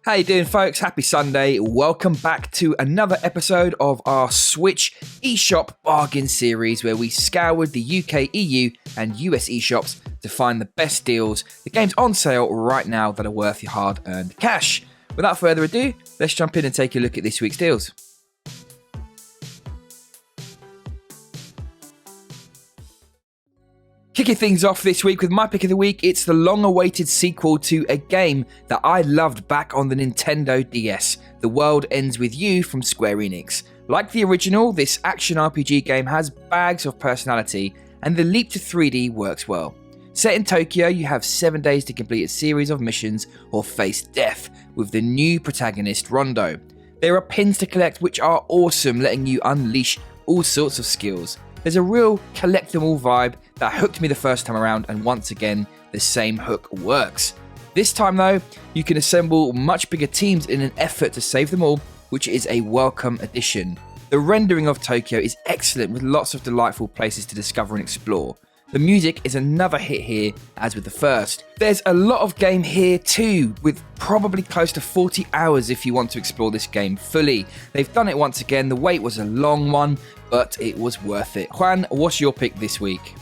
How you doing, folks? Happy Sunday. Welcome back to another episode of our Switch eShop bargain series where we scoured the UK, EU and US eShops to find the best deals, the games on sale right now that are worth your hard-earned cash. Without further ado, let's jump in and take a look at this week's deals. Kicking things off this week with my pick of the week, it's the long-awaited sequel to a game that I loved back on the Nintendo DS, The World Ends With You from Square Enix. Like the original, this action RPG game has bags of personality, and the leap to 3D works well. Set in Tokyo, you have 7 days to complete a series of missions or face death with the new protagonist Rondo. There are pins to collect which are awesome, letting you unleash all sorts of skills. There's a real collect them all vibe that hooked me the first time around, and once again, the same hook works. This time though, you can assemble much bigger teams in an effort to save them all, which is a welcome addition. The rendering of Tokyo is excellent with lots of delightful places to discover and explore. The music is another hit here, as with the first. There's a lot of game here too, with probably close to 40 hours if you want to explore this game fully. They've done it once again, the wait was a long one, but it was worth it. Juan, what's your pick this week?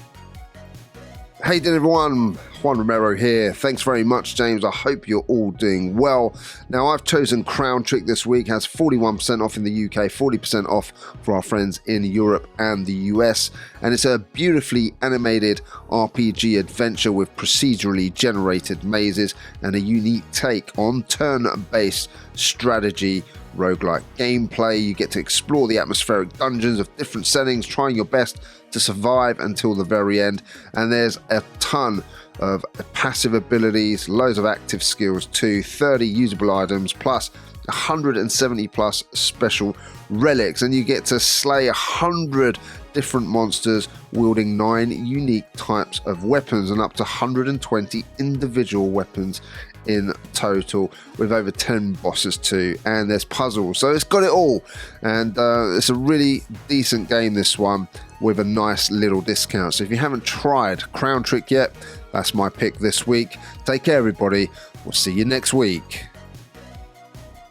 Hey then everyone, Juan Romero here. Thanks very much, James. I hope you're all doing well. Now, I've chosen Crown Trick this week. Has 41% off in the UK, 40% off for our friends in Europe and the US. And it's a beautifully animated RPG adventure with procedurally generated mazes and a unique take on turn-based strategy roguelike gameplay. You get to explore the atmospheric dungeons of different settings, trying your best to survive until the very end, and there's a ton of passive abilities, loads of active skills too, 30 usable items plus 170 plus special relics, and you get to slay 100 different monsters wielding 9 unique types of weapons and up to 120 individual weapons in total, with over 10 bosses too, and there's puzzles, so it's got it all, and it's a really decent game, this one, with a nice little discount. So if you haven't tried Crown Trick yet, that's my pick this week. Take care everybody, we'll see you next week.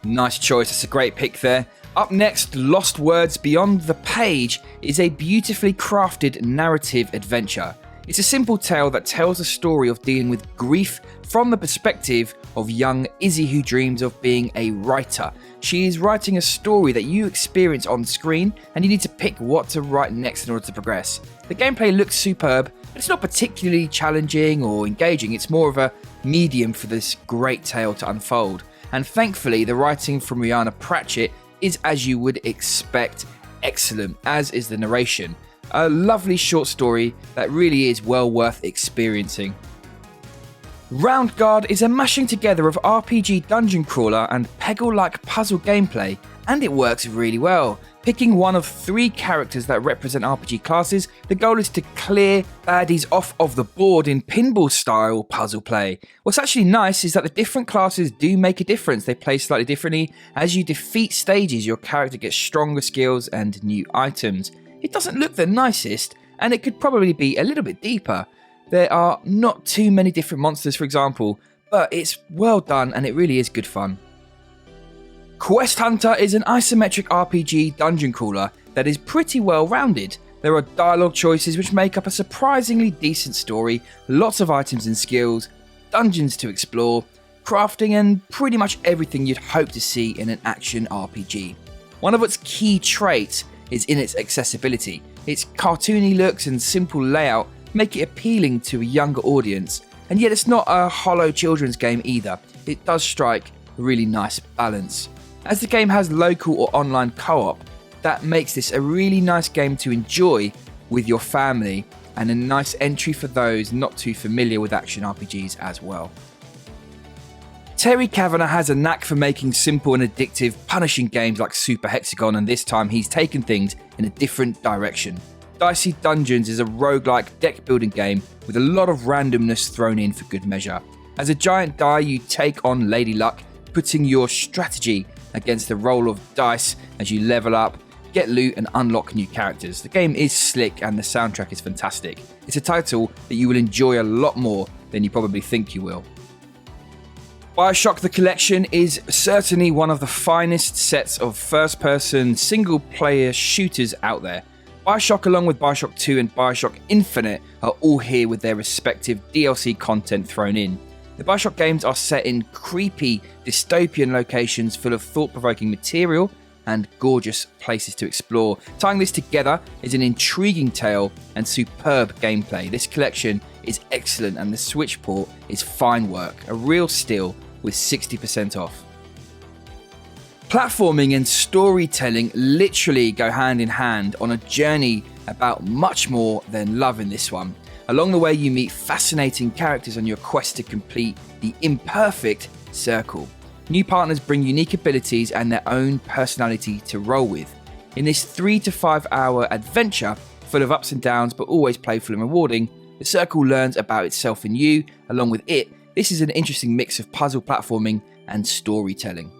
Nice choice, it's a great pick there. Up next, Lost Words Beyond the Page is a beautifully crafted narrative adventure. It's a simple tale that tells a story of dealing with grief from the perspective of young Izzy, who dreams of being a writer. She is writing a story that you experience on screen, and you need to pick what to write next in order to progress. The gameplay looks superb, but it's not particularly challenging or engaging. It's more of a medium for this great tale to unfold. And thankfully, the writing from Rihanna Pratchett is, as you would expect, excellent, as is the narration. A lovely short story that really is well worth experiencing. Roundguard is a mashing together of RPG dungeon crawler and Peggle-like puzzle gameplay, and it works really well. Picking one of 3 characters that represent RPG classes, the goal is to clear baddies off of the board in pinball-style puzzle play. What's actually nice is that the different classes do make a difference. They play slightly differently. As you defeat stages, your character gets stronger skills and new items. It doesn't look the nicest, and it could probably be a little bit deeper. There are not too many different monsters, for example, but it's well done and it really is good fun. Quest Hunter is an isometric RPG dungeon crawler that is pretty well rounded. There are dialogue choices which make up a surprisingly decent story, lots of items and skills, dungeons to explore, crafting, and pretty much everything you'd hope to see in an action RPG. One of its key traits is in its accessibility. Its cartoony looks and simple layout make it appealing to a younger audience, and yet it's not a hollow children's game either. It does strike a really nice balance. As the game has local or online co-op, that makes this a really nice game to enjoy with your family, and a nice entry for those not too familiar with action RPGs as well. Terry Kavanagh has a knack for making simple and addictive, punishing games like Super Hexagon, and this time he's taken things in a different direction. Dicey Dungeons is a roguelike deck building game with a lot of randomness thrown in for good measure. As a giant die, you take on Lady Luck, putting your strategy against the roll of dice as you level up, get loot and unlock new characters. The game is slick and the soundtrack is fantastic. It's a title that you will enjoy a lot more than you probably think you will. Bioshock the Collection is certainly one of the finest sets of first-person single-player shooters out there. Bioshock, along with Bioshock 2 and Bioshock Infinite, are all here with their respective DLC content thrown in. The Bioshock games are set in creepy, dystopian locations full of thought-provoking material and gorgeous places to explore. Tying this together is an intriguing tale and superb gameplay. This collection is excellent and the Switch port is fine work, a real steal with 60% off. Platforming and storytelling literally go hand in hand on a journey about much more than love in this one. Along the way you meet fascinating characters on your quest to complete the Imperfect Circle. New partners bring unique abilities and their own personality to roll with. In this 3 to 5 hour adventure, full of ups and downs but always playful and rewarding, the Circle learns about itself and you. Along with it, this is an interesting mix of puzzle platforming and storytelling.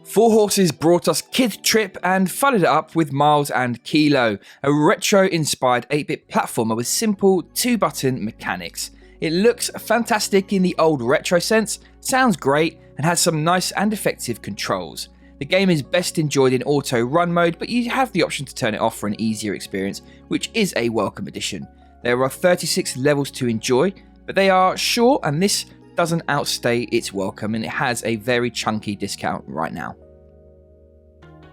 Four Horses brought us Kid Trip and followed it up with Miles and Kilo, a retro-inspired 8-bit platformer with simple 2-button mechanics. It looks fantastic in the old retro sense, sounds great, and has some nice and effective controls. The game is best enjoyed in auto run mode, but you have the option to turn it off for an easier experience, which is a welcome addition. There are 36 levels to enjoy, but they are short and this doesn't outstay its welcome, and it has a very chunky discount right now.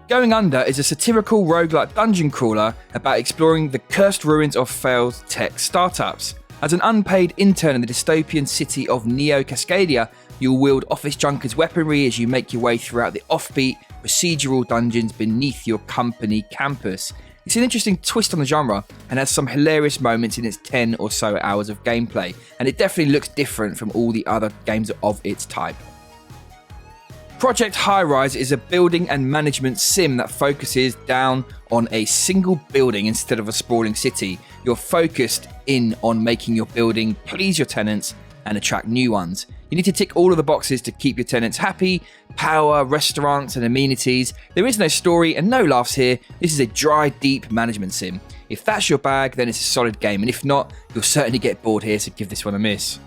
Going Under is a satirical roguelike dungeon crawler about exploring the cursed ruins of failed tech startups. As an unpaid intern in the dystopian city of Neo Cascadia, you'll wield office junkers weaponry as you make your way throughout the offbeat, procedural dungeons beneath your company campus. It's an interesting twist on the genre and has some hilarious moments in its 10 or so hours of gameplay, and it definitely looks different from all the other games of its type. Project Highrise is a building and management sim that focuses down on a single building instead of a sprawling city. You're focused in on making your building please your tenants and attract new ones. You need to tick all of the boxes to keep your tenants happy: power, restaurants and amenities. There is no story and no laughs here. This is a dry, deep management sim. If that's your bag, then it's a solid game, and if not, you'll certainly get bored here, so give this one a miss.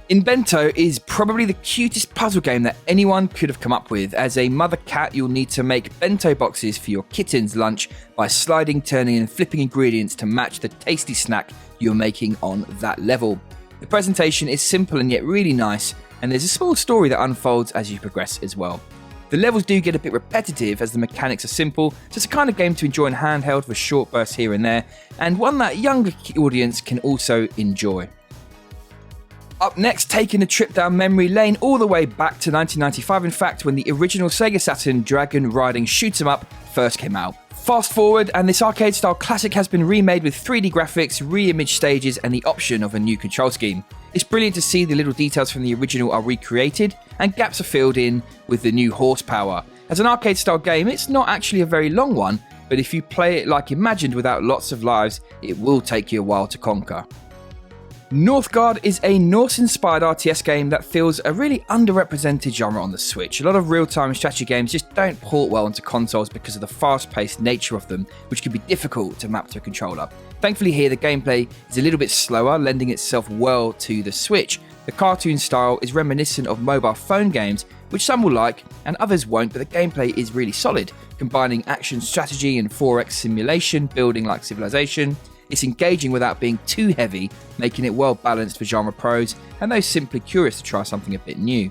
Invento is probably the cutest puzzle game that anyone could have come up with. As a mother cat, you'll need to make bento boxes for your kitten's lunch by sliding, turning and flipping ingredients to match the tasty snack you're making on that level. The presentation is simple and yet really nice, and there's a small story that unfolds as you progress as well. The levels do get a bit repetitive as the mechanics are simple, so it's a kind of game to enjoy in handheld for short bursts here and there, and one that younger audience can also enjoy. Up next, taking a trip down memory lane all the way back to 1995, in fact, when the original Sega Saturn Dragoon riding shoot 'em up first came out. Fast forward, and this arcade-style classic has been remade with 3D graphics, re-imaged stages, and the option of a new control scheme. It's brilliant to see the little details from the original are recreated, and gaps are filled in with the new horsepower. As an arcade-style game, it's not actually a very long one, but if you play it like imagined without lots of lives, it will take you a while to conquer. Northgard is a Norse-inspired RTS game that feels a really underrepresented genre on the Switch. A lot of real-time strategy games just don't port well onto consoles because of the fast-paced nature of them, which can be difficult to map to a controller. Thankfully here, the gameplay is a little bit slower, lending itself well to the Switch. The cartoon style is reminiscent of mobile phone games, which some will like and others won't, but the gameplay is really solid, combining action strategy and 4X simulation, building like Civilization. It's engaging without being too heavy, making it well balanced for genre pros and those simply curious to try something a bit new.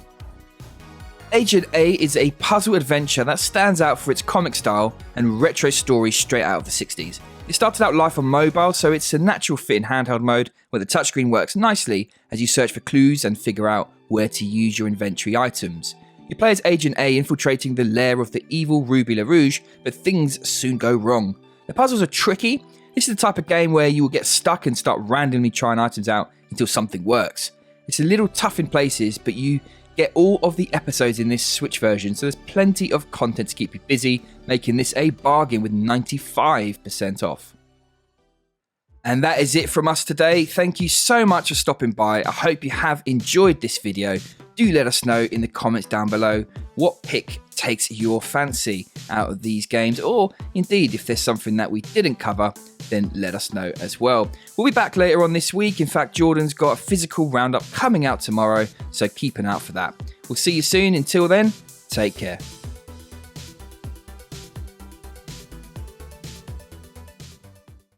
Agent A is a puzzle adventure that stands out for its comic style and retro story straight out of the 60s. It started out live on mobile, so it's a natural fit in handheld mode where the touchscreen works nicely as you search for clues and figure out where to use your inventory items. You play as Agent A infiltrating the lair of the evil Ruby LaRouge, but things soon go wrong. The puzzles are tricky. This is the type of game where you will get stuck and start randomly trying items out until something works. It's a little tough in places, but you get all of the episodes in this Switch version, so there's plenty of content to keep you busy, making this a bargain with 95% off. And that is it from us today. Thank you so much for stopping by. I hope you have enjoyed this video. Do let us know in the comments down below what pick takes your fancy out of these games, or indeed if there's something that we didn't cover, then let us know as well. We'll be back later on this week. In fact, Jordan's got a physical roundup coming out tomorrow, so keep an eye out for that. We'll see you soon. Until then, take care.